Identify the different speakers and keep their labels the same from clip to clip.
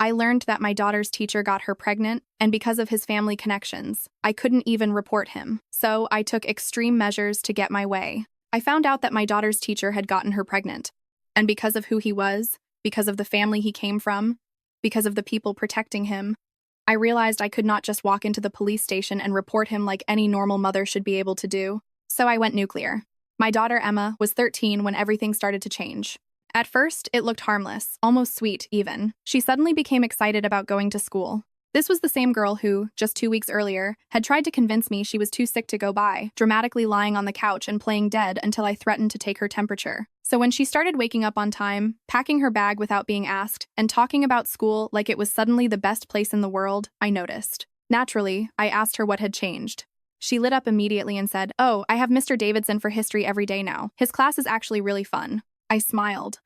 Speaker 1: I learned that my daughter's teacher got her pregnant, and because of his family connections, I couldn't even report him. So I took extreme measures to get my way. I found out that my daughter's teacher had gotten her pregnant. And because of who he was, because of the family he came from, because of the people protecting him, I realized I could not just walk into the police station and report him like any normal mother should be able to do. So I went nuclear. My daughter Emma was 13 when everything started to change. At first, it looked harmless, almost sweet even. She suddenly became excited about going to school. This was the same girl who, just 2 weeks earlier, had tried to convince me she was too sick to go by, dramatically lying on the couch and playing dead until I threatened to take her temperature. So when she started waking up on time, packing her bag without being asked, and talking about school like it was suddenly the best place in the world, I noticed. Naturally, I asked her what had changed. She lit up immediately and said, "Oh, I have Mr. Davidson for history every day now. His class is actually really fun." I smiled.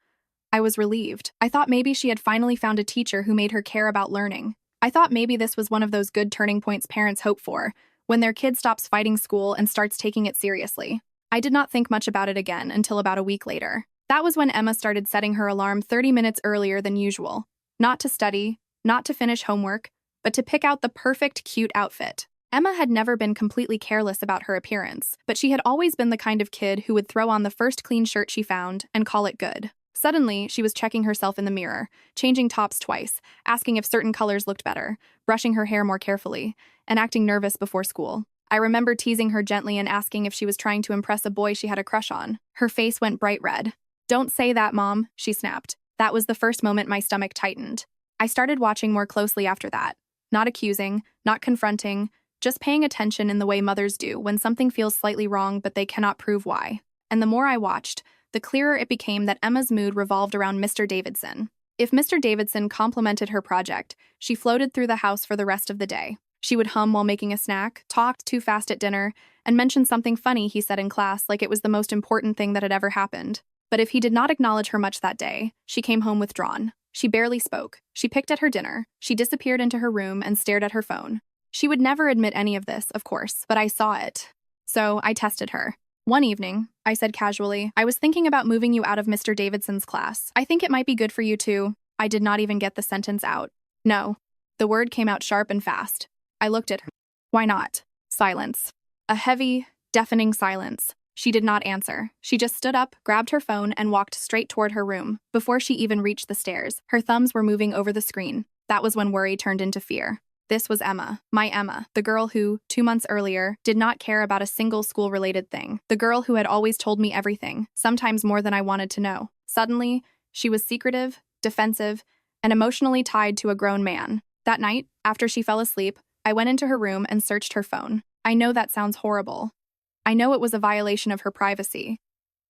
Speaker 1: I was relieved. I thought maybe she had finally found a teacher who made her care about learning. I thought maybe this was one of those good turning points parents hope for, when their kid stops fighting school and starts taking it seriously. I did not think much about it again until about a week later. That was when Emma started setting her alarm 30 minutes earlier than usual. Not to study, not to finish homework, but to pick out the perfect cute outfit. Emma had never been completely careless about her appearance, but she had always been the kind of kid who would throw on the first clean shirt she found and call it good. Suddenly, she was checking herself in the mirror, changing tops twice, asking if certain colors looked better, brushing her hair more carefully, and acting nervous before school. I remember teasing her gently and asking if she was trying to impress a boy she had a crush on. Her face went bright red. "Don't say that, Mom," she snapped. That was the first moment my stomach tightened. I started watching more closely after that. Not accusing, not confronting, just paying attention in the way mothers do when something feels slightly wrong but they cannot prove why. And the more I watched, the clearer it became that Emma's mood revolved around Mr. Davidson. If Mr. Davidson complimented her project, she floated through the house for the rest of the day. She would hum while making a snack, talked too fast at dinner, and mention something funny he said in class like it was the most important thing that had ever happened. But if he did not acknowledge her much that day, she came home withdrawn. She barely spoke. She picked at her dinner. She disappeared into her room and stared at her phone. She would never admit any of this, of course, but I saw it. So I tested her. One evening, I said casually, "I was thinking about moving you out of Mr. Davidson's class. I think it might be good for you too." I did not even get the sentence out. "No." The word came out sharp and fast. I looked at her. "Why not?" Silence. A heavy, deafening silence. She did not answer. She just stood up, grabbed her phone, and walked straight toward her room. Before she even reached the stairs, her thumbs were moving over the screen. That was when worry turned into fear. This was Emma, my Emma, the girl who, 2 months earlier, did not care about a single school-related thing. The girl who had always told me everything, sometimes more than I wanted to know. Suddenly, she was secretive, defensive, and emotionally tied to a grown man. That night, after she fell asleep, I went into her room and searched her phone. I know that sounds horrible. I know it was a violation of her privacy.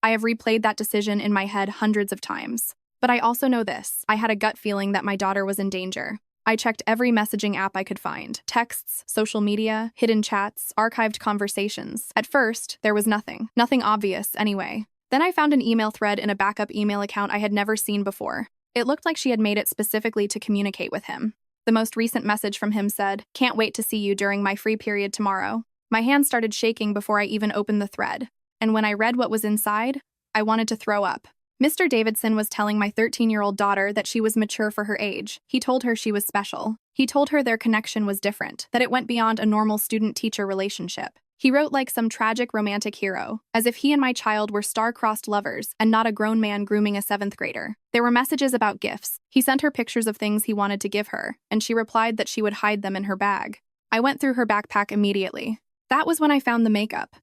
Speaker 1: I have replayed that decision in my head hundreds of times. But I also know this. I had a gut feeling that my daughter was in danger. I checked every messaging app I could find. Texts, social media, hidden chats, archived conversations. At first, there was nothing. Nothing obvious, anyway. Then I found an email thread in a backup email account I had never seen before. It looked like she had made it specifically to communicate with him. The most recent message from him said, "Can't wait to see you during my free period tomorrow." My hand started shaking before I even opened the thread. And when I read what was inside, I wanted to throw up. Mr. Davidson was telling my 13-year-old daughter that she was mature for her age. He told her she was special. He told her their connection was different, that it went beyond a normal student-teacher relationship. He wrote like some tragic romantic hero, as if he and my child were star-crossed lovers and not a grown man grooming a 7th grader. There were messages about gifts. He sent her pictures of things he wanted to give her, and she replied that she would hide them in her bag. I went through her backpack immediately. That was when I found the makeup.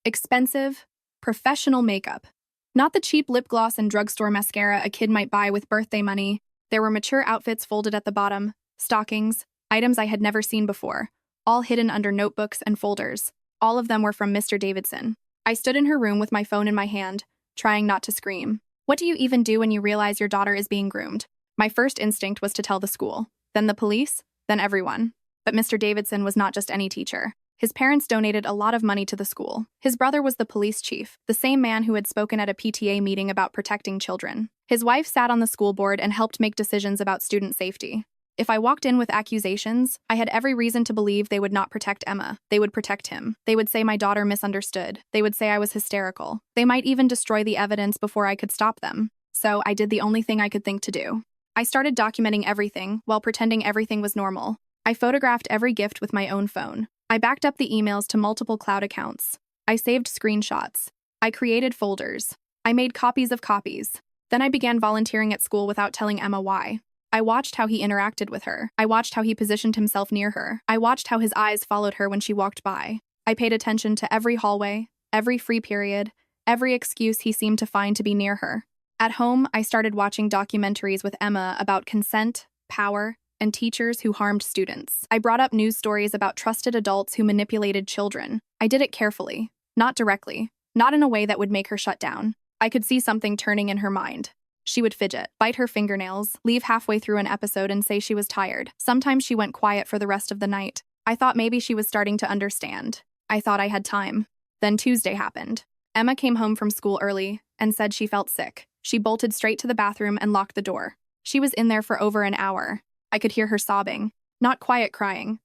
Speaker 1: Expensive, professional makeup. Not the cheap lip gloss and drugstore mascara a kid might buy with birthday money. There were mature outfits folded at the bottom, stockings, items I had never seen before, all hidden under notebooks and folders. All of them were from Mr. Davidson. I stood in her room with my phone in my hand, trying not to scream. What do you even do when you realize your daughter is being groomed? My first instinct was to tell the school, then the police, then everyone. But Mr. Davidson was not just any teacher. His parents donated a lot of money to the school. His brother was the police chief, the same man who had spoken at a PTA meeting about protecting children. His wife sat on the school board and helped make decisions about student safety. If I walked in with accusations, I had every reason to believe they would not protect Emma. They would protect him. They would say my daughter misunderstood. They would say I was hysterical. They might even destroy the evidence before I could stop them. So I did the only thing I could think to do. I started documenting everything while pretending everything was normal. I photographed every gift with my own phone. I backed up the emails to multiple cloud accounts. I saved screenshots. I created folders. I made copies of copies. Then I began volunteering at school without telling Emma why. I watched how he interacted with her. I watched how he positioned himself near her. I watched how his eyes followed her when she walked by. I paid attention to every hallway, every free period, every excuse he seemed to find to be near her. At home, I started watching documentaries with Emma about consent, power, and teachers who harmed students. I brought up news stories about trusted adults who manipulated children. I did it carefully, not directly, not in a way that would make her shut down. I could see something turning in her mind. She would fidget, bite her fingernails, leave halfway through an episode and say she was tired. Sometimes she went quiet for the rest of the night. I thought maybe she was starting to understand. I thought I had time. Then Tuesday happened. Emma came home from school early and said she felt sick. She bolted straight to the bathroom and locked the door. She was in there for over an hour. I could hear her sobbing. Not quiet crying.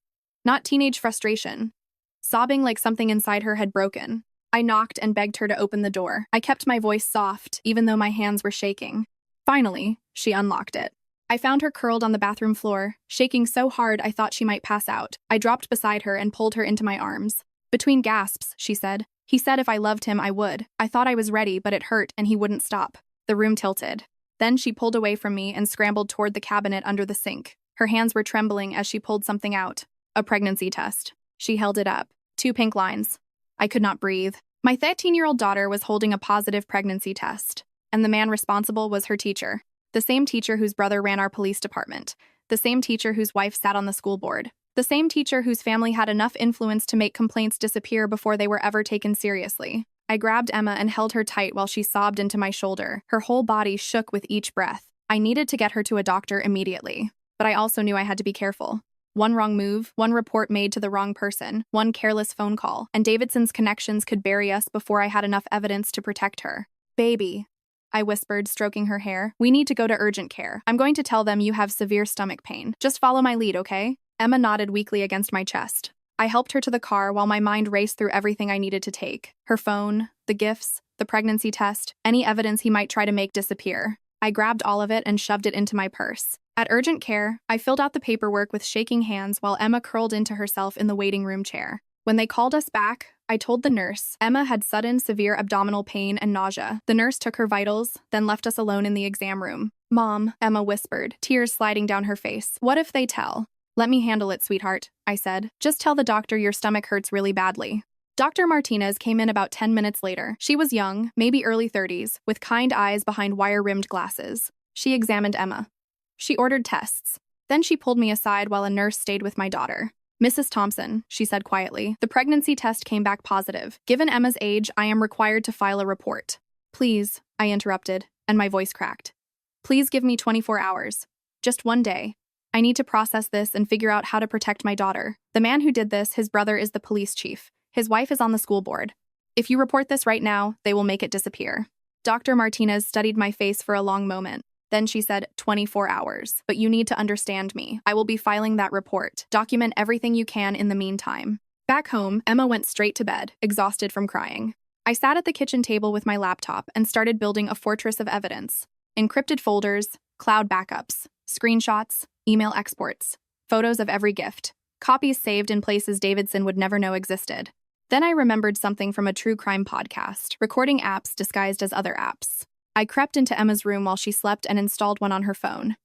Speaker 1: Not teenage frustration. Sobbing like something inside her had broken. I knocked and begged her to open the door. I kept my voice soft, even though my hands were shaking. Finally, she unlocked it. I found her curled on the bathroom floor, shaking so hard I thought she might pass out. I dropped beside her and pulled her into my arms. Between gasps, she said, "He said if I loved him, I would. I thought I was ready, but it hurt and he wouldn't stop." The room tilted. Then she pulled away from me and scrambled toward the cabinet under the sink. Her hands were trembling as she pulled something out. A pregnancy test. She held it up. 2 pink lines. I could not breathe. My 13-year-old daughter was holding a positive pregnancy test, and the man responsible was her teacher. The same teacher whose brother ran our police department. The same teacher whose wife sat on the school board. The same teacher whose family had enough influence to make complaints disappear before they were ever taken seriously. I grabbed Emma and held her tight while she sobbed into my shoulder. Her whole body shook with each breath. I needed to get her to a doctor immediately, but I also knew I had to be careful. One wrong move, one report made to the wrong person, one careless phone call, and Davidson's connections could bury us before I had enough evidence to protect her. "Baby," I whispered, stroking her hair. "We need to go to urgent care. I'm going to tell them you have severe stomach pain. Just follow my lead, okay?" Emma nodded weakly against my chest. I helped her to the car while my mind raced through everything I needed to take. Her phone, the gifts, the pregnancy test, any evidence he might try to make disappear. I grabbed all of it and shoved it into my purse. At urgent care, I filled out the paperwork with shaking hands while Emma curled into herself in the waiting room chair. When they called us back, I told the nurse Emma had sudden severe abdominal pain and nausea. The nurse took her vitals, then left us alone in the exam room. "Mom," Emma whispered, tears sliding down her face. "What if they tell?" "Let me handle it, sweetheart," I said. "Just tell the doctor your stomach hurts really badly." Dr. Martinez came in about 10 minutes later. She was young, maybe early 30s, with kind eyes behind wire-rimmed glasses. She examined Emma. She ordered tests. Then she pulled me aside while a nurse stayed with my daughter. "Mrs. Thompson," she said quietly, "the pregnancy test came back positive. Given Emma's age, I am required to file a report." "Please," I interrupted, and my voice cracked. "Please give me 24 hours. Just one day. I need to process this and figure out how to protect my daughter. The man who did this, his brother is the police chief. His wife is on the school board. If you report this right now, they will make it disappear." Dr. Martinez studied my face for a long moment. Then she said, 24 hours. "But you need to understand me. I will be filing that report. Document everything you can in the meantime." Back home, Emma went straight to bed, exhausted from crying. I sat at the kitchen table with my laptop and started building a fortress of evidence. Encrypted folders, cloud backups, screenshots, email exports, photos of every gift, copies saved in places Davidson would never know existed. Then I remembered something from a true crime podcast, recording apps disguised as other apps. I crept into Emma's room while she slept and installed one on her phone.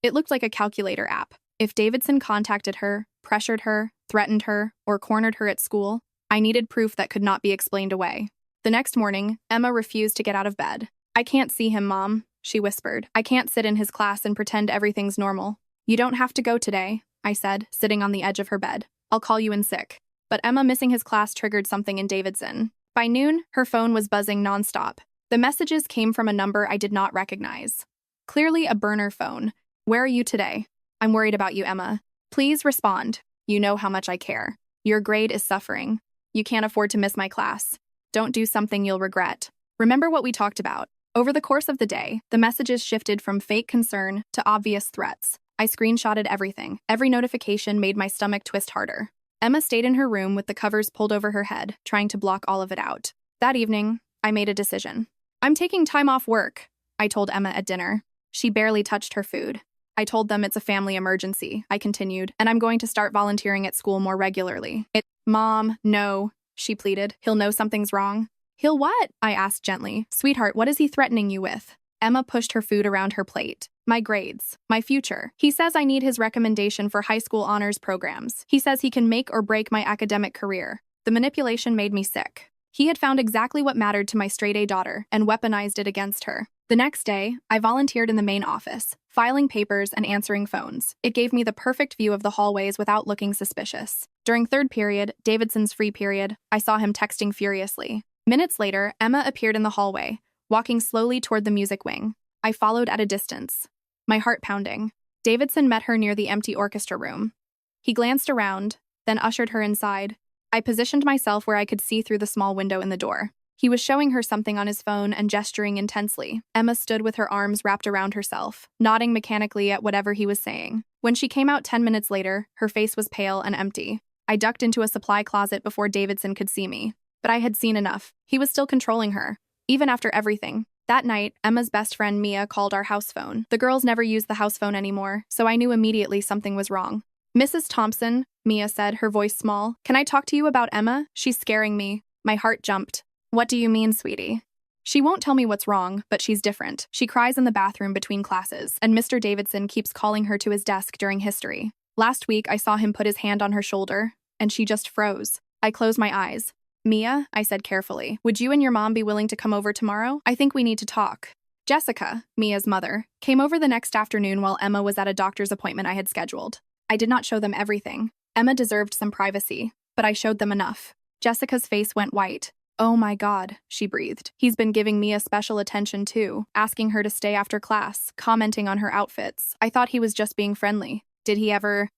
Speaker 1: It looked like a calculator app. If Davidson contacted her, pressured her, threatened her, or cornered her at school, I needed proof that could not be explained away. The next morning, Emma refused to get out of bed. "I can't see him, Mom," she whispered. "I can't sit in his class and pretend everything's normal." "You don't have to go today," I said, sitting on the edge of her bed. "I'll call you in sick." But Emma missing his class triggered something in Davidson. By noon, her phone was buzzing nonstop. The messages came from a number I did not recognize. Clearly a burner phone. "Where are you today? I'm worried about you, Emma. Please respond. You know how much I care. Your grade is suffering. You can't afford to miss my class. Don't do something you'll regret. Remember what we talked about." Over the course of the day, the messages shifted from fake concern to obvious threats. I screenshotted everything. Every notification made my stomach twist harder. Emma stayed in her room with the covers pulled over her head, trying to block all of it out. That evening, I made a decision. "I'm taking time off work," I told Emma at dinner. She barely touched her food. I told them it's a family emergency, I continued, and I'm going to start volunteering at school more regularly. Mom, no, she pleaded. He'll know something's wrong. He'll what? I asked gently. Sweetheart, what is he threatening you with? Emma pushed her food around her plate. My grades. My future. He says I need his recommendation for high school honors programs. He says he can make or break my academic career. The manipulation made me sick. He had found exactly what mattered to my straight-A daughter and weaponized it against her. The next day, I volunteered in the main office, filing papers and answering phones. It gave me the perfect view of the hallways without looking suspicious. During third period, Davidson's free period, I saw him texting furiously. Minutes later, Emma appeared in the hallway, walking slowly toward the music wing. I followed at a distance, my heart pounding. Davidson met her near the empty orchestra room. He glanced around, then ushered her inside. I positioned myself where I could see through the small window in the door. He was showing her something on his phone and gesturing intensely. Emma stood with her arms wrapped around herself, nodding mechanically at whatever he was saying. When she came out 10 minutes later, her face was pale and empty. I ducked into a supply closet before Davidson could see me. But I had seen enough. He was still controlling her, even after everything. That night, Emma's best friend Mia called our house phone. The girls never used the house phone anymore, so I knew immediately something was wrong. Mrs. Thompson, Mia said, her voice small. Can I talk to you about Emma? She's scaring me. My heart jumped. What do you mean, sweetie? She won't tell me what's wrong, but she's different. She cries in the bathroom between classes, and Mr. Davidson keeps calling her to his desk during history. Last week, I saw him put his hand on her shoulder, and she just froze. I closed my eyes. Mia, I said carefully, would you and your mom be willing to come over tomorrow? I think we need to talk. Jessica, Mia's mother, came over the next afternoon while Emma was at a doctor's appointment I had scheduled. I did not show them everything. Emma deserved some privacy, but I showed them enough. Jessica's face went white. Oh my God, she breathed. He's been giving Mia special attention too, asking her to stay after class, commenting on her outfits. I thought he was just being friendly. Did he ever?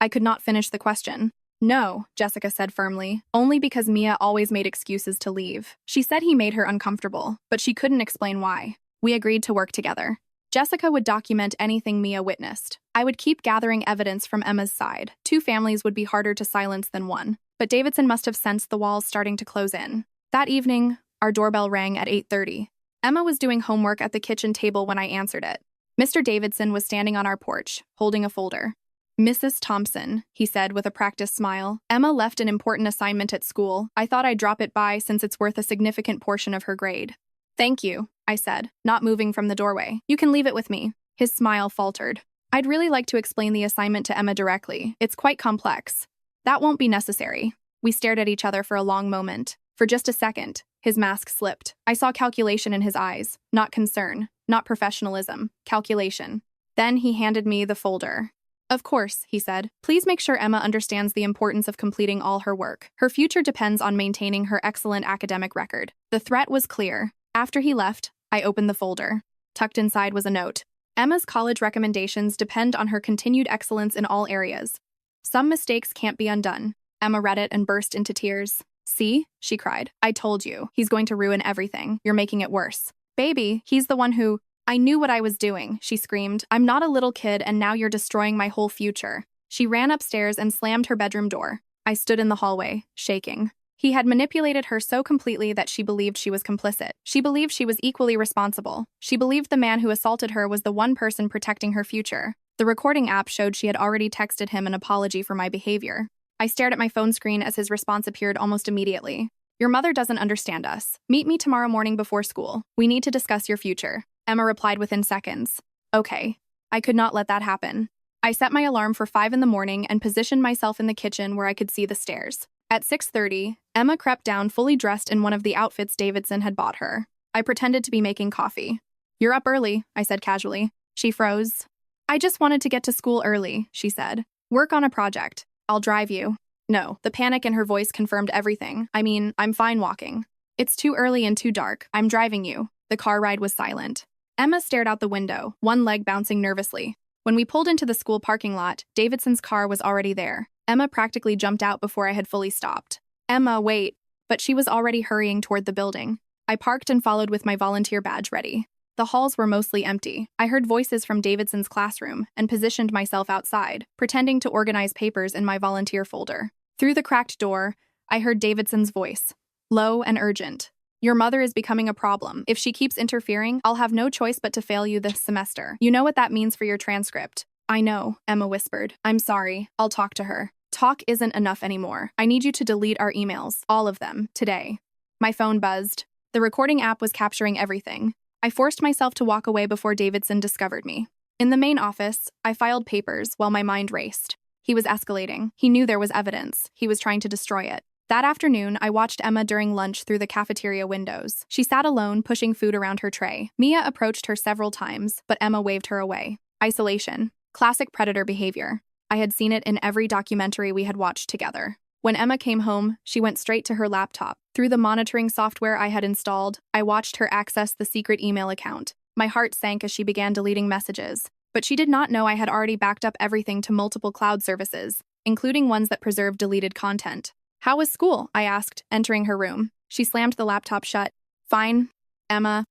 Speaker 1: I could not finish the question. No, Jessica said firmly, only because Mia always made excuses to leave. She said he made her uncomfortable, but she couldn't explain why. We agreed to work together. Jessica would document anything Mia witnessed. I would keep gathering evidence from Emma's side. Two families would be harder to silence than one. But Davidson must have sensed the walls starting to close in. That evening, our doorbell rang at 8:30. Emma was doing homework at the kitchen table when I answered it. Mr. Davidson was standing on our porch, holding a folder. Mrs. Thompson, he said with a practiced smile. Emma left an important assignment at school. I thought I'd drop it by since it's worth a significant portion of her grade. Thank you, I said, not moving from the doorway. You can leave it with me. His smile faltered. I'd really like to explain the assignment to Emma directly. It's quite complex. That won't be necessary. We stared at each other for a long moment. For just a second, his mask slipped. I saw calculation in his eyes, not concern, not professionalism, calculation. Then he handed me the folder. Of course, he said. Please make sure Emma understands the importance of completing all her work. Her future depends on maintaining her excellent academic record. The threat was clear. After he left, I opened the folder. Tucked inside was a note. Emma's college recommendations depend on her continued excellence in all areas. Some mistakes can't be undone. Emma read it and burst into tears. See? She cried. I told you. He's going to ruin everything. You're making it worse. Baby, he's the one who... I knew what I was doing, she screamed. I'm not a little kid and now you're destroying my whole future. She ran upstairs and slammed her bedroom door. I stood in the hallway, shaking. He had manipulated her so completely that she believed she was complicit. She believed she was equally responsible. She believed the man who assaulted her was the one person protecting her future. The recording app showed she had already texted him an apology for my behavior. I stared at my phone screen as his response appeared almost immediately. Your mother doesn't understand us. Meet me tomorrow morning before school. We need to discuss your future. Emma replied within seconds. Okay. I could not let that happen. I set my alarm for 5 in the morning and positioned myself in the kitchen where I could see the stairs. At 6:30, Emma crept down fully dressed in one of the outfits Davidson had bought her. I pretended to be making coffee. You're up early, I said casually. She froze. I just wanted to get to school early, she said. Work on a project. I'll drive you. No, the panic in her voice confirmed everything. I mean, I'm fine walking. It's too early and too dark. I'm driving you. The car ride was silent. Emma stared out the window, one leg bouncing nervously. When we pulled into the school parking lot, Davidson's car was already there. Emma practically jumped out before I had fully stopped. Emma, wait. But she was already hurrying toward the building. I parked and followed with my volunteer badge ready. The halls were mostly empty. I heard voices from Davidson's classroom and positioned myself outside, pretending to organize papers in my volunteer folder. Through the cracked door, I heard Davidson's voice, low and urgent. Your mother is becoming a problem. If she keeps interfering, I'll have no choice but to fail you this semester. You know what that means for your transcript." "I know," Emma whispered. "I'm sorry. I'll talk to her." "Talk isn't enough anymore. I need you to delete our emails, all of them, today." My phone buzzed. The recording app was capturing everything. I forced myself to walk away before Davidson discovered me. In the main office, I filed papers while my mind raced. He was escalating. He knew there was evidence. He was trying to destroy it. That afternoon, I watched Emma during lunch through the cafeteria windows. She sat alone, pushing food around her tray. Mia approached her several times, but Emma waved her away. Isolation. Classic predator behavior. I had seen it in every documentary we had watched together. When Emma came home, she went straight to her laptop. Through the monitoring software I had installed, I watched her access the secret email account. My heart sank as she began deleting messages. But she did not know I had already backed up everything to multiple cloud services, including ones that preserved deleted content. "How was school?" I asked, entering her room. She slammed the laptop shut. "Fine, Emma.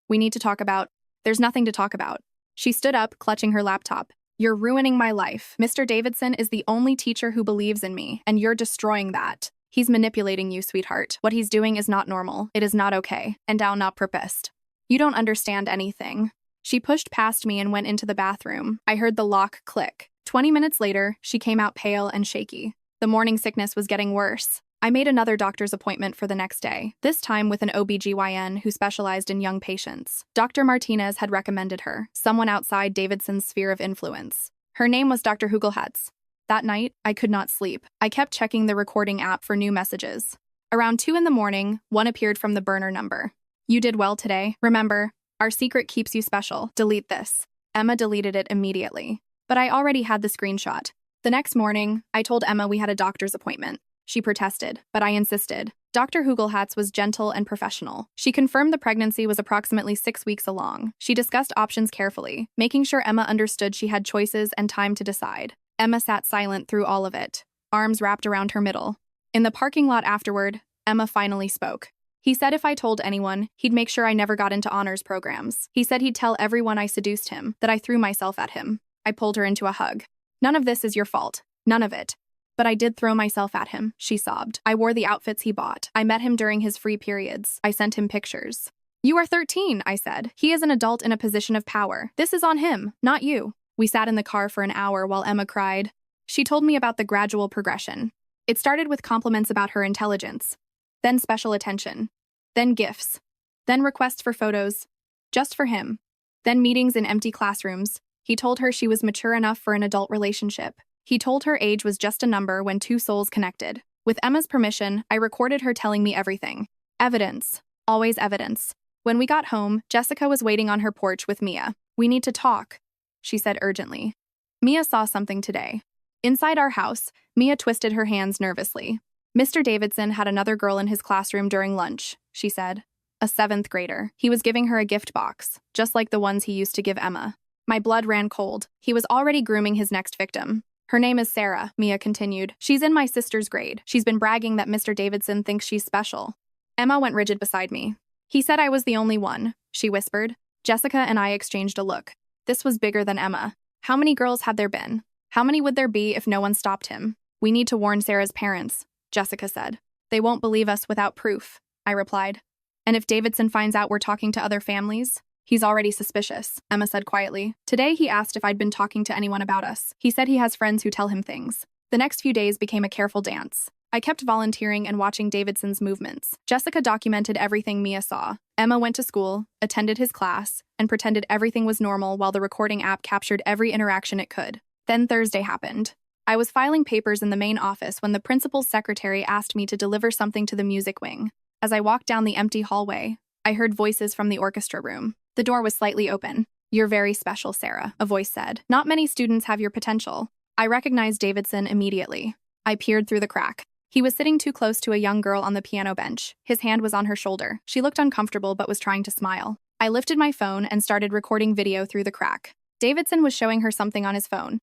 Speaker 1: We need to talk about—" "There's nothing to talk about." She stood up, clutching her laptop. "You're ruining my life. Mr. Davidson is the only teacher who believes in me, and you're destroying that. He's manipulating you, sweetheart. What he's doing is not normal. It is not okay. And now not purposed. You don't understand anything." She pushed past me and went into the bathroom. I heard the lock click. 20 minutes later, she came out pale and shaky. The morning sickness was getting worse. I made another doctor's appointment for the next day, this time with an OB/GYN who specialized in young patients. Dr. Martinez had recommended her, someone outside Davidson's sphere of influence. Her name was Dr. Hugelhatz. That night, I could not sleep. I kept checking the recording app for new messages. Around 2 in the morning, one appeared from the burner number. "You did well today. Remember, our secret keeps you special. Delete this." Emma deleted it immediately. But I already had the screenshot. The next morning, I told Emma we had a doctor's appointment. She protested, but I insisted. Dr. Hugelhatz was gentle and professional. She confirmed the pregnancy was approximately 6 weeks along. She discussed options carefully, making sure Emma understood she had choices and time to decide. Emma sat silent through all of it, arms wrapped around her middle. In the parking lot afterward, Emma finally spoke. "He said if I told anyone, he'd make sure I never got into honors programs. He said he'd tell everyone I seduced him, that I threw myself at him." I pulled her into a hug. "None of this is your fault. None of it. But I did throw myself at him," she sobbed. "I wore the outfits he bought. I met him during his free periods. I sent him pictures." "You are 13, I said. "He is an adult in a position of power. This is on him, not you." We sat in the car for an hour while Emma cried. She told me about the gradual progression. It started with compliments about her intelligence, then special attention, then gifts, then requests for photos, just for him, then meetings in empty classrooms. He told her she was mature enough for an adult relationship. He told her age was just a number when two souls connected. With Emma's permission, I recorded her telling me everything. Evidence. Always evidence. When we got home, Jessica was waiting on her porch with Mia. "We need to talk," she said urgently. "Mia saw something today." Inside our house, Mia twisted her hands nervously. "Mr. Davidson had another girl in his classroom during lunch," she said. "A 7th grader. He was giving her a gift box, just like the ones he used to give Emma." My blood ran cold. He was already grooming his next victim. "Her name is Sarah," Mia continued. "She's in my sister's grade. She's been bragging that Mr. Davidson thinks she's special." Emma went rigid beside me. "He said I was the only one," she whispered. Jessica and I exchanged a look. This was bigger than Emma. How many girls had there been? How many would there be if no one stopped him? "We need to warn Sarah's parents," Jessica said. "They won't believe us without proof," I replied. "And if Davidson finds out we're talking to other families?" "He's already suspicious," Emma said quietly. "Today he asked if I'd been talking to anyone about us. He said he has friends who tell him things." The next few days became a careful dance. I kept volunteering and watching Davidson's movements. Jessica documented everything Mia saw. Emma went to school, attended his class, and pretended everything was normal while the recording app captured every interaction it could. Then Thursday happened. I was filing papers in the main office when the principal's secretary asked me to deliver something to the music wing. As I walked down the empty hallway, I heard voices from the orchestra room. The door was slightly open. "You're very special, Sarah," a voice said. "Not many students have your potential." I recognized Davidson immediately. I peered through the crack. He was sitting too close to a young girl on the piano bench. His hand was on her shoulder. She looked uncomfortable but was trying to smile. I lifted my phone and started recording video through the crack. Davidson was showing her something on his phone.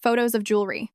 Speaker 1: Photos of jewelry.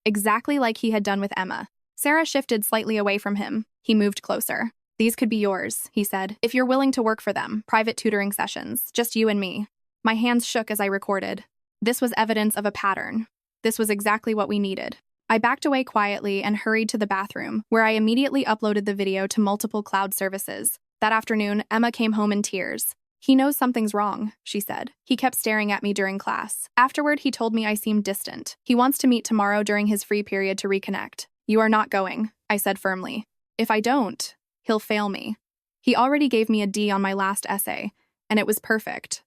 Speaker 1: Exactly like he had done with Emma. Sarah shifted slightly away from him. He moved closer. "These could be yours," he said, "if you're willing to work for them. Private tutoring sessions, just you and me." My hands shook as I recorded. This was evidence of a pattern. This was exactly what we needed. I backed away quietly and hurried to the bathroom, where I immediately uploaded the video to multiple cloud services. That afternoon, Emma came home in tears. "He knows something's wrong," she said. "He kept staring at me during class. Afterward, he told me I seemed distant. He wants to meet tomorrow during his free period to reconnect." "You are not going," I said firmly. "If I don't, he'll fail me." He already gave me a D on my last essay, and it was perfect.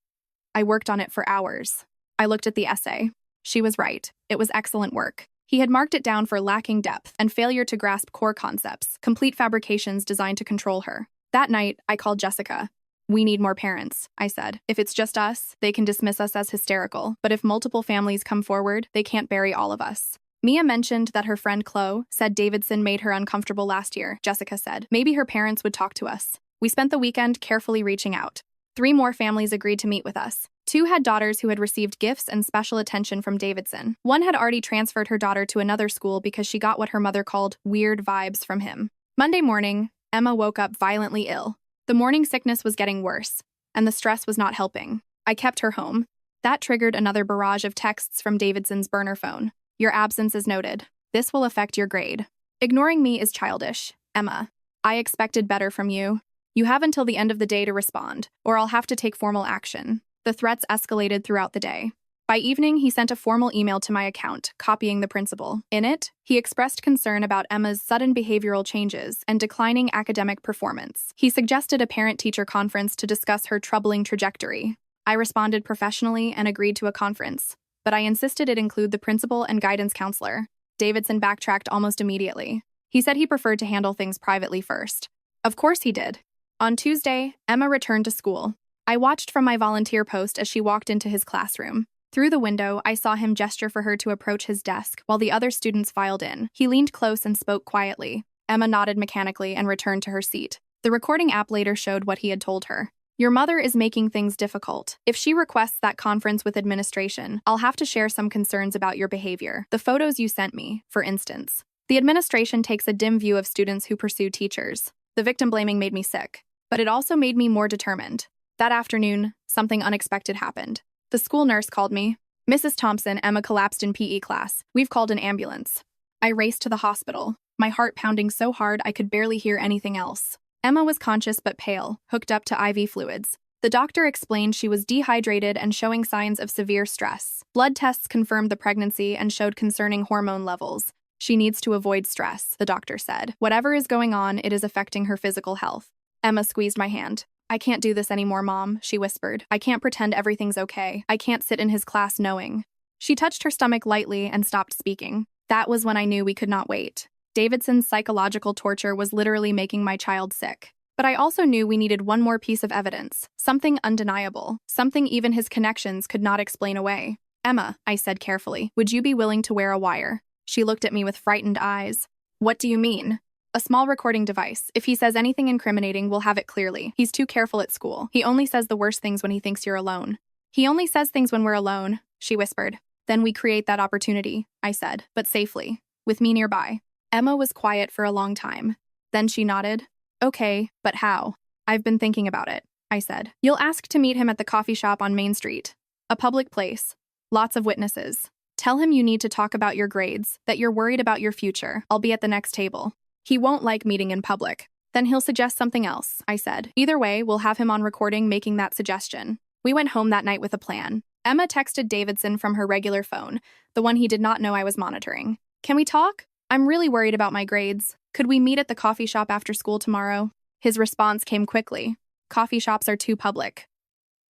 Speaker 1: I worked on it for hours. I looked at the essay. She was right. It was excellent work. He had marked it down for lacking depth and failure to grasp core concepts, complete fabrications designed to control her. That night, I called Jessica. "We need more parents," I said. "If it's just us, they can dismiss us as hysterical, but if multiple families come forward, they can't bury all of us." Mia mentioned that her friend Chloe said Davidson made her uncomfortable last year, Jessica said. "Maybe her parents would talk to us." We spent the weekend carefully reaching out. 3 more families agreed to meet with us. 2 had daughters who had received gifts and special attention from Davidson. 1 had already transferred her daughter to another school because she got what her mother called weird vibes from him. Monday morning, Emma woke up violently ill. The morning sickness was getting worse, and the stress was not helping. I kept her home. That triggered another barrage of texts from Davidson's burner phone. "Your absence is noted. This will affect your grade. Ignoring me is childish. Emma, I expected better from you. You have until the end of the day to respond, or I'll have to take formal action." The threats escalated throughout the day. By evening, he sent a formal email to my account, copying the principal. In it, he expressed concern about Emma's sudden behavioral changes and declining academic performance. He suggested a parent-teacher conference to discuss her troubling trajectory. I responded professionally and agreed to a conference, but I insisted it include the principal and guidance counselor. Davidson backtracked almost immediately. He said he preferred to handle things privately first. Of course he did. On Tuesday, Emma returned to school. I watched from my volunteer post as she walked into his classroom. Through the window, I saw him gesture for her to approach his desk while the other students filed in. He leaned close and spoke quietly. Emma nodded mechanically and returned to her seat. The recording app later showed what he had told her. "Your mother is making things difficult. If she requests that conference with administration, I'll have to share some concerns about your behavior. The photos you sent me, for instance. The administration takes a dim view of students who pursue teachers. The victim blaming made me sick, but it also made me more determined." That afternoon, something unexpected happened. The school nurse called me. "Mrs. Thompson, Emma collapsed in PE class. We've called an ambulance." I raced to the hospital, my heart pounding so hard I could barely hear anything else. Emma was conscious but pale, hooked up to IV fluids. The doctor explained she was dehydrated and showing signs of severe stress. Blood tests confirmed the pregnancy and showed concerning hormone levels. "She needs to avoid stress," the doctor said. "Whatever is going on, it is affecting her physical health." Emma squeezed my hand. "I can't do this anymore, Mom," she whispered. "I can't pretend everything's okay. I can't sit in his class knowing." She touched her stomach lightly and stopped speaking. That was when I knew we could not wait. Davidson's psychological torture was literally making my child sick. But I also knew we needed one more piece of evidence, something undeniable, something even his connections could not explain away. "Emma," I said carefully, "would you be willing to wear a wire?" She looked at me with frightened eyes. "What do you mean?" "A small recording device. If he says anything incriminating, we'll have it clearly. He's too careful at school. He only says the worst things when he thinks you're alone." "He only says things when we're alone," she whispered. "Then we create that opportunity," I said, "but safely, with me nearby." Emma was quiet for a long time. Then she nodded. "Okay, but how?" "I've been thinking about it," I said. "You'll ask to meet him at the coffee shop on Main Street. A public place. Lots of witnesses. Tell him you need to talk about your grades, that you're worried about your future. I'll be at the next table. He won't like meeting in public. Then he'll suggest something else," I said. "Either way, we'll have him on recording making that suggestion." We went home that night with a plan. Emma texted Davidson from her regular phone, the one he did not know I was monitoring. "Can we talk? I'm really worried about my grades. Could we meet at the coffee shop after school tomorrow?" His response came quickly. "Coffee shops are too public.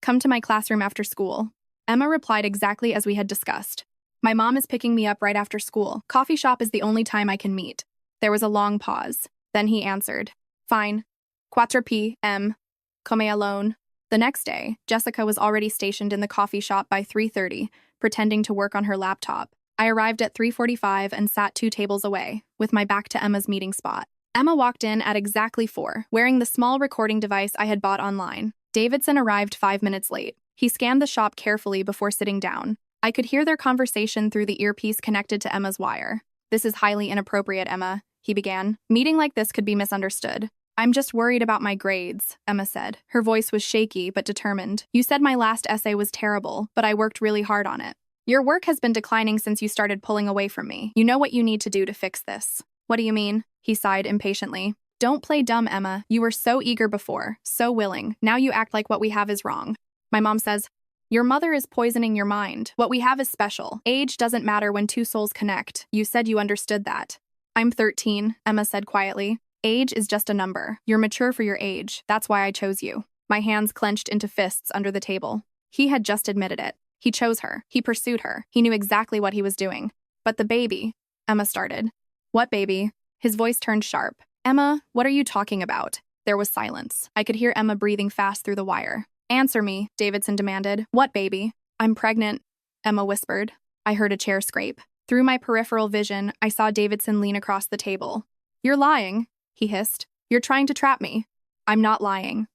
Speaker 1: Come to my classroom after school." Emma replied exactly as we had discussed. "My mom is picking me up right after school. Coffee shop is the only time I can meet." There was a long pause. Then he answered. "Fine. 4 p.m. Come alone." The next day, Jessica was already stationed in the coffee shop by 3:30, pretending to work on her laptop. I arrived at 3:45 and sat 2 tables away, with my back to Emma's meeting spot. Emma walked in at exactly 4, wearing the small recording device I had bought online. Davidson arrived 5 minutes late. He scanned the shop carefully before sitting down. I could hear their conversation through the earpiece connected to Emma's wire. "This is highly inappropriate, Emma," he began. "Meeting like this could be misunderstood." "I'm just worried about my grades," Emma said. Her voice was shaky but determined. "You said my last essay was terrible, but I worked really hard on it. Your work has been declining since you started pulling away from me. You know what you need to do to fix this." "What do you mean?" He sighed impatiently. Don't play dumb, Emma. You were so eager before, so willing. Now you act like what we have is wrong. My mom says, your mother is poisoning your mind. What we have is special. Age doesn't matter when two souls connect. You said you understood that. I'm 13, Emma said quietly. Age is just a number. You're mature for your age. That's why I chose you. My hands clenched into fists under the table. He had just admitted it. He chose her. He pursued her. He knew exactly what he was doing. But the baby, Emma started. What baby? His voice turned sharp. Emma, what are you talking about? There was silence. I could hear Emma breathing fast through the wire. Answer me, Davidson demanded. What baby? I'm pregnant, Emma whispered. I heard a chair scrape. Through my peripheral vision, I saw Davidson lean across the table. You're lying, he hissed. You're trying to trap me. I'm not lying.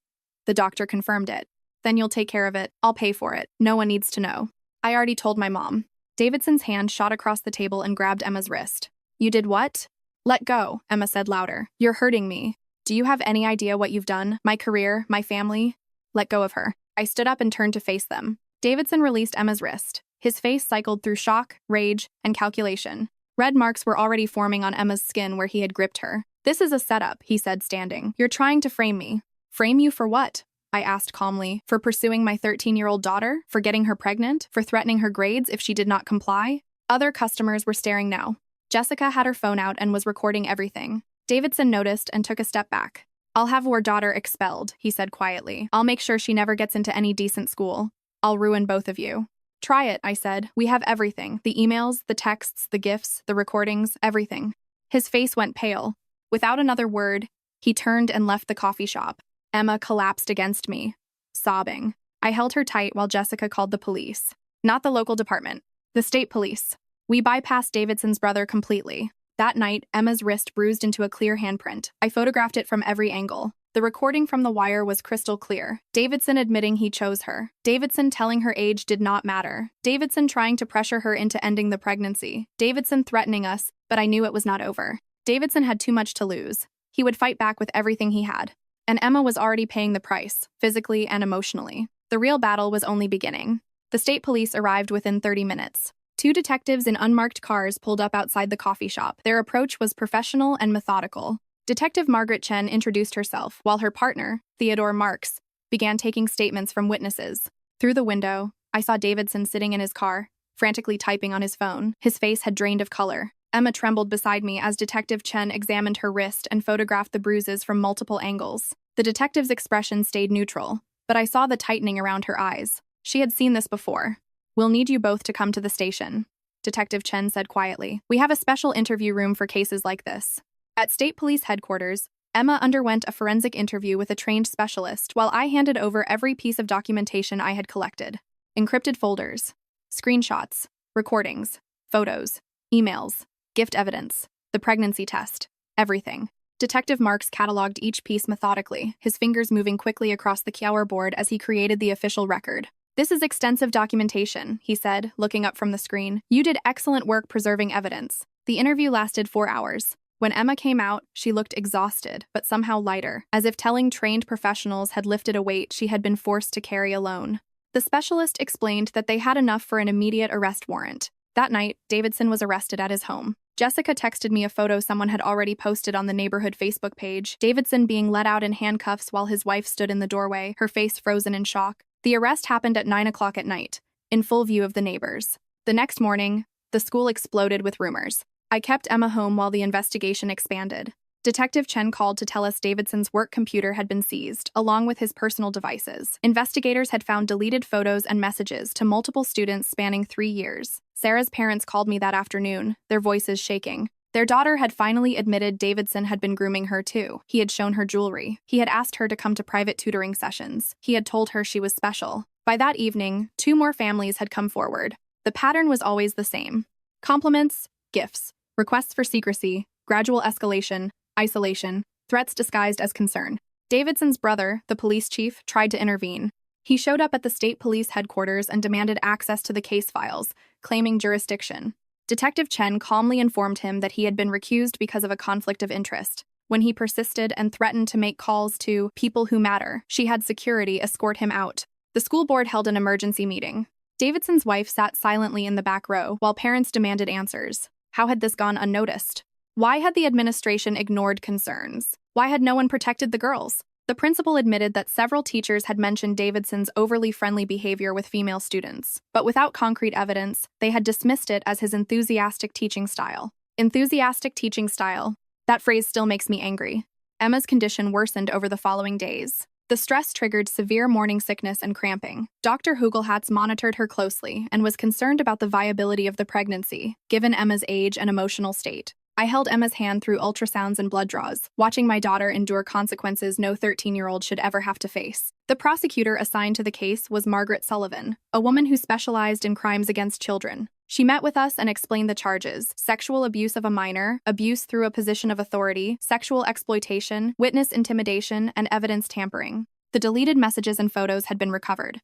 Speaker 1: The doctor confirmed it. Then you'll take care of it. I'll pay for it. No one needs to know. I already told my mom. Davidson's hand shot across the table and grabbed Emma's wrist. You did what? Let go, Emma said louder. You're hurting me. Do you have any idea what you've done? My career, my family? Let go of her. I stood up and turned to face them. Davidson released Emma's wrist. His face cycled through shock, rage, and calculation. Red marks were already forming on Emma's skin where he had gripped her. This is a setup, he said, standing. You're trying to frame me. Frame you for what? I asked calmly. For pursuing my 13-year-old daughter? For getting her pregnant? For threatening her grades if she did not comply? Other customers were staring now. Jessica had her phone out and was recording everything. Davidson noticed and took a step back. I'll have your daughter expelled, he said quietly. I'll make sure she never gets into any decent school. I'll ruin both of you. Try it, I said. We have everything. The emails, the texts, the gifts, the recordings, everything. His face went pale. Without another word, he turned and left the coffee shop. Emma collapsed against me, sobbing. I held her tight while Jessica called the police. Not the local department, the state police. We bypassed Davidson's brother completely. That night, Emma's wrist bruised into a clear handprint. I photographed it from every angle. The recording from the wire was crystal clear. Davidson admitting he chose her. Davidson telling her age did not matter. Davidson trying to pressure her into ending the pregnancy. Davidson threatening us, but I knew it was not over. Davidson had too much to lose. He would fight back with everything he had. And Emma was already paying the price, physically and emotionally. The real battle was only beginning. The state police arrived within 30 minutes. 2 detectives in unmarked cars pulled up outside the coffee shop. Their approach was professional and methodical. Detective Margaret Chen introduced herself, while her partner, Theodore Marks, began taking statements from witnesses. Through the window, I saw Davidson sitting in his car, frantically typing on his phone. His face had drained of color. Emma trembled beside me as Detective Chen examined her wrist and photographed the bruises from multiple angles. The detective's expression stayed neutral, but I saw the tightening around her eyes. She had seen this before. We'll need you both to come to the station, Detective Chen said quietly. We have a special interview room for cases like this. At State Police Headquarters, Emma underwent a forensic interview with a trained specialist while I handed over every piece of documentation I had collected. Encrypted folders, screenshots, recordings, photos, emails, gift evidence, the pregnancy test, everything. Detective Marks cataloged each piece methodically, his fingers moving quickly across the Kyower board as he created the official record. This is extensive documentation, he said, looking up from the screen. You did excellent work preserving evidence. The interview lasted 4 hours. When Emma came out, she looked exhausted, but somehow lighter, as if telling trained professionals had lifted a weight she had been forced to carry alone. The specialist explained that they had enough for an immediate arrest warrant. That night, Davidson was arrested at his home. Jessica texted me a photo someone had already posted on the neighborhood Facebook page, Davidson being let out in handcuffs while his wife stood in the doorway, her face frozen in shock. The arrest happened at 9 o'clock at night, in full view of the neighbors. The next morning, the school exploded with rumors. I kept Emma home while the investigation expanded. Detective Chen called to tell us Davidson's work computer had been seized, along with his personal devices. Investigators had found deleted photos and messages to multiple students spanning 3 years. Sarah's parents called me that afternoon, their voices shaking. Their daughter had finally admitted Davidson had been grooming her too. He had shown her jewelry. He had asked her to come to private tutoring sessions. He had told her she was special. By that evening, 2 more families had come forward. The pattern was always the same. Compliments, gifts, requests for secrecy, gradual escalation, isolation, threats disguised as concern. Davidson's brother, the police chief, tried to intervene. He showed up at the state police headquarters and demanded access to the case files, claiming jurisdiction. Detective Chen calmly informed him that he had been recused because of a conflict of interest. When he persisted and threatened to make calls to people who matter, she had security escort him out. The school board held an emergency meeting. Davidson's wife sat silently in the back row while parents demanded answers. How had this gone unnoticed? Why had the administration ignored concerns? Why had no one protected the girls? The principal admitted that several teachers had mentioned Davidson's overly friendly behavior with female students, but without concrete evidence, they had dismissed it as his enthusiastic teaching style. Enthusiastic teaching style. That phrase still makes me angry. Emma's condition worsened over the following days. The stress triggered severe morning sickness and cramping. Dr. Hugelhatz monitored her closely and was concerned about the viability of the pregnancy, given Emma's age and emotional state. I held Emma's hand through ultrasounds and blood draws, watching my daughter endure consequences no 13-year-old should ever have to face. The prosecutor assigned to the case was Margaret Sullivan, a woman who specialized in crimes against children. She met with us and explained the charges: sexual abuse of a minor, abuse through a position of authority, sexual exploitation, witness intimidation, and evidence tampering. The deleted messages and photos had been recovered.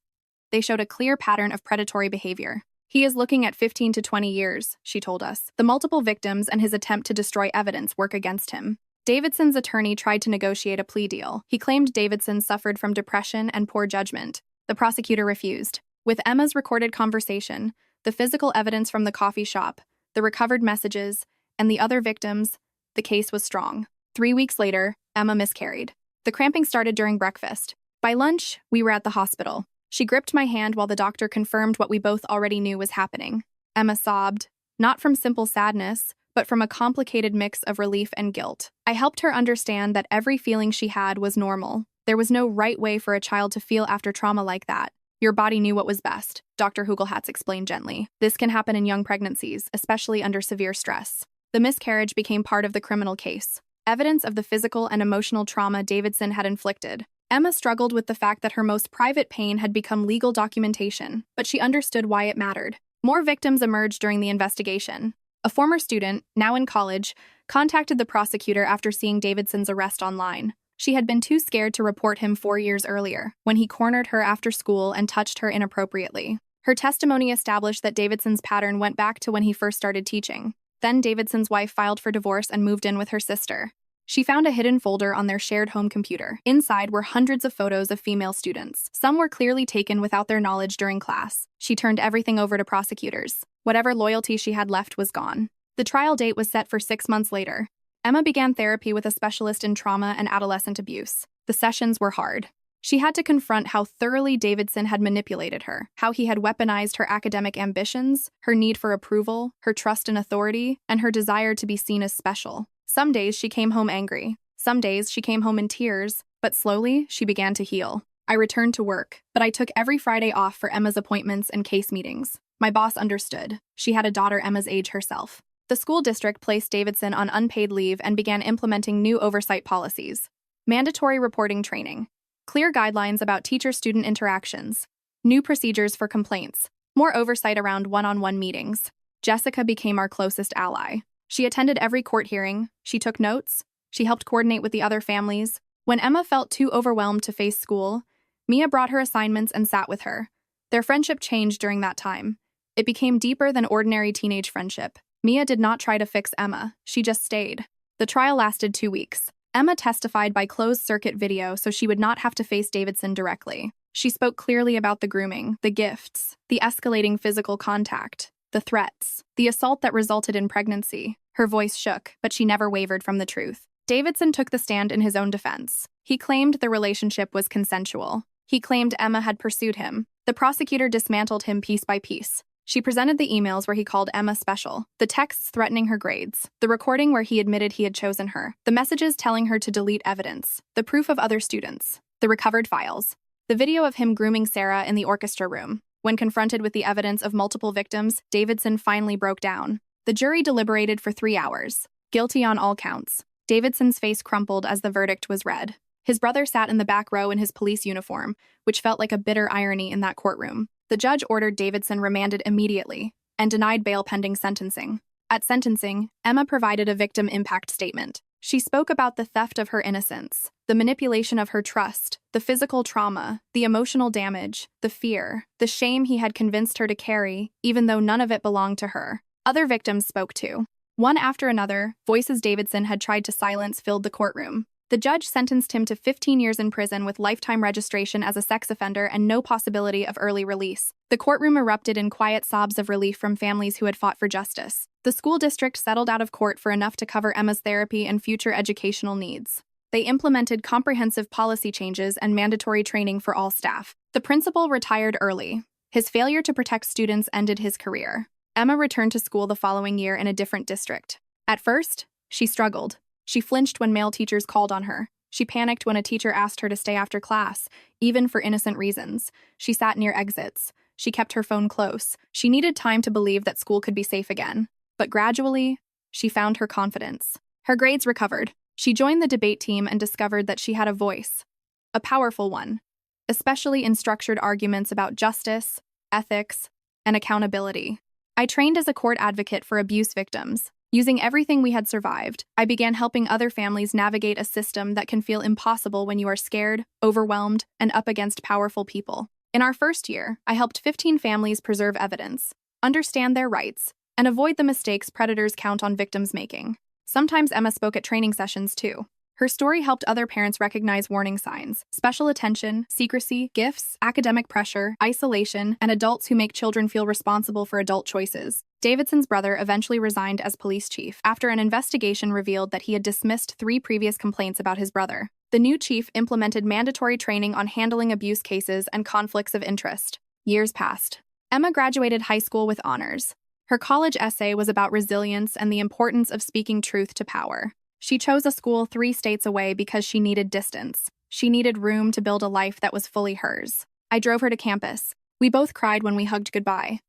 Speaker 1: They showed a clear pattern of predatory behavior. He is looking at 15 to 20 years, she told us. The multiple victims and his attempt to destroy evidence work against him. Davidson's attorney tried to negotiate a plea deal. He claimed Davidson suffered from depression and poor judgment. The prosecutor refused. With Emma's recorded conversation, the physical evidence from the coffee shop, the recovered messages, and the other victims, the case was strong. 3 weeks later, Emma miscarried. The cramping started during breakfast. By lunch, we were at the hospital. She gripped my hand while the doctor confirmed what we both already knew was happening. Emma sobbed, not from simple sadness, but from a complicated mix of relief and guilt. I helped her understand that every feeling she had was normal. There was no right way for a child to feel after trauma like that. Your body knew what was best, Dr. Hugelhatz explained gently. This can happen in young pregnancies, especially under severe stress. The miscarriage became part of the criminal case, evidence of the physical and emotional trauma Davidson had inflicted. Emma struggled with the fact that her most private pain had become legal documentation, but she understood why it mattered. More victims emerged during the investigation. A former student, now in college, contacted the prosecutor after seeing Davidson's arrest online. She had been too scared to report him 4 years earlier, when he cornered her after school and touched her inappropriately. Her testimony established that Davidson's pattern went back to when he first started teaching. Then Davidson's wife filed for divorce and moved in with her sister. She found a hidden folder on their shared home computer. Inside were hundreds of photos of female students. Some were clearly taken without their knowledge during class. She turned everything over to prosecutors. Whatever loyalty she had left was gone. The trial date was set for 6 months later. Emma began therapy with a specialist in trauma and adolescent abuse. The sessions were hard. She had to confront how thoroughly Davidson had manipulated her, how he had weaponized her academic ambitions, her need for approval, her trust in authority, and her desire to be seen as special. Some days she came home angry. Some days she came home in tears, but slowly she began to heal. I returned to work, but I took every Friday off for Emma's appointments and case meetings. My boss understood. She had a daughter Emma's age herself. The school district placed Davidson on unpaid leave and began implementing new oversight policies. Mandatory reporting training, clear guidelines about teacher-student interactions, new procedures for complaints, more oversight around one-on-one meetings. Jessica became our closest ally. She attended every court hearing, she took notes, she helped coordinate with the other families. When Emma felt too overwhelmed to face school, Mia brought her assignments and sat with her. Their friendship changed during that time. It became deeper than ordinary teenage friendship. Mia did not try to fix Emma, she just stayed. The trial lasted 2 weeks. Emma testified by closed-circuit video so she would not have to face Davidson directly. She spoke clearly about the grooming, the gifts, the escalating physical contact, the threats, the assault that resulted in pregnancy. Her voice shook, but she never wavered from the truth. Davidson took the stand in his own defense. He claimed the relationship was consensual. He claimed Emma had pursued him. The prosecutor dismantled him piece by piece. She presented the emails where he called Emma special, the texts threatening her grades, the recording where he admitted he had chosen her, the messages telling her to delete evidence, the proof of other students, the recovered files, the video of him grooming Sarah in the orchestra room. When confronted with the evidence of multiple victims, Davidson finally broke down. The jury deliberated for 3 hours. Guilty on all counts. Davidson's face crumpled as the verdict was read. His brother sat in the back row in his police uniform, which felt like a bitter irony in that courtroom. The judge ordered Davidson remanded immediately and denied bail pending sentencing. At sentencing, Emma provided a victim impact statement. She spoke about the theft of her innocence, the manipulation of her trust, the physical trauma, the emotional damage, the fear, the shame he had convinced her to carry, even though none of it belonged to her. Other victims spoke too. One after another, voices Davidson had tried to silence filled the courtroom. The judge sentenced him to 15 years in prison with lifetime registration as a sex offender and no possibility of early release. The courtroom erupted in quiet sobs of relief from families who had fought for justice. The school district settled out of court for enough to cover Emma's therapy and future educational needs. They implemented comprehensive policy changes and mandatory training for all staff. The principal retired early. His failure to protect students ended his career. Emma returned to school the following year in a different district. At first, she struggled. She flinched when male teachers called on her. She panicked when a teacher asked her to stay after class, even for innocent reasons. She sat near exits. She kept her phone close. She needed time to believe that school could be safe again. But gradually, she found her confidence. Her grades recovered. She joined the debate team and discovered that she had a voice, a powerful one, especially in structured arguments about justice, ethics, and accountability. I trained as a court advocate for abuse victims. Using everything we had survived, I began helping other families navigate a system that can feel impossible when you are scared, overwhelmed, and up against powerful people. In our first year, I helped 15 families preserve evidence, understand their rights, and avoid the mistakes predators count on victims making. Sometimes Emma spoke at training sessions too. Her story helped other parents recognize warning signs: special attention, secrecy, gifts, academic pressure, isolation, and adults who make children feel responsible for adult choices. Davidson's brother eventually resigned as police chief after an investigation revealed that he had dismissed 3 previous complaints about his brother. The new chief implemented mandatory training on handling abuse cases and conflicts of interest. Years passed. Emma graduated high school with honors. Her college essay was about resilience and the importance of speaking truth to power. She chose a school 3 states away because she needed distance. She needed room to build a life that was fully hers. I drove her to campus. We both cried when we hugged goodbye.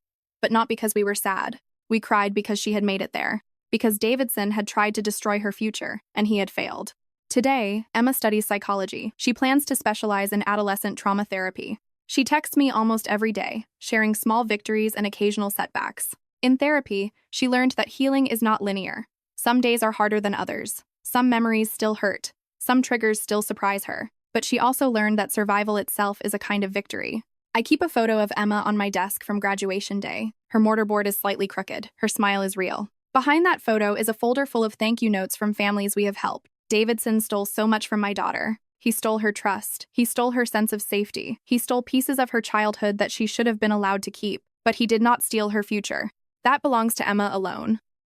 Speaker 1: But not because we were sad. We cried because she had made it there. Because Davidson had tried to destroy her future, and he had failed. Today, Emma studies psychology. She plans to specialize in adolescent trauma therapy. She texts me almost every day, sharing small victories and occasional setbacks. In therapy, she learned that healing is not linear. Some days are harder than others. Some memories still hurt. Some triggers still surprise her. But she also learned that survival itself is a kind of victory. I keep a photo of Emma on my desk from graduation day. Her mortarboard is slightly crooked. Her smile is real. Behind that photo is a folder full of thank you notes from families we have helped. Davidson stole so much from my daughter. He stole her trust. He stole her sense of safety. He stole pieces of her childhood that she should have been allowed to keep. But he did not steal her future. That belongs to Emma alone.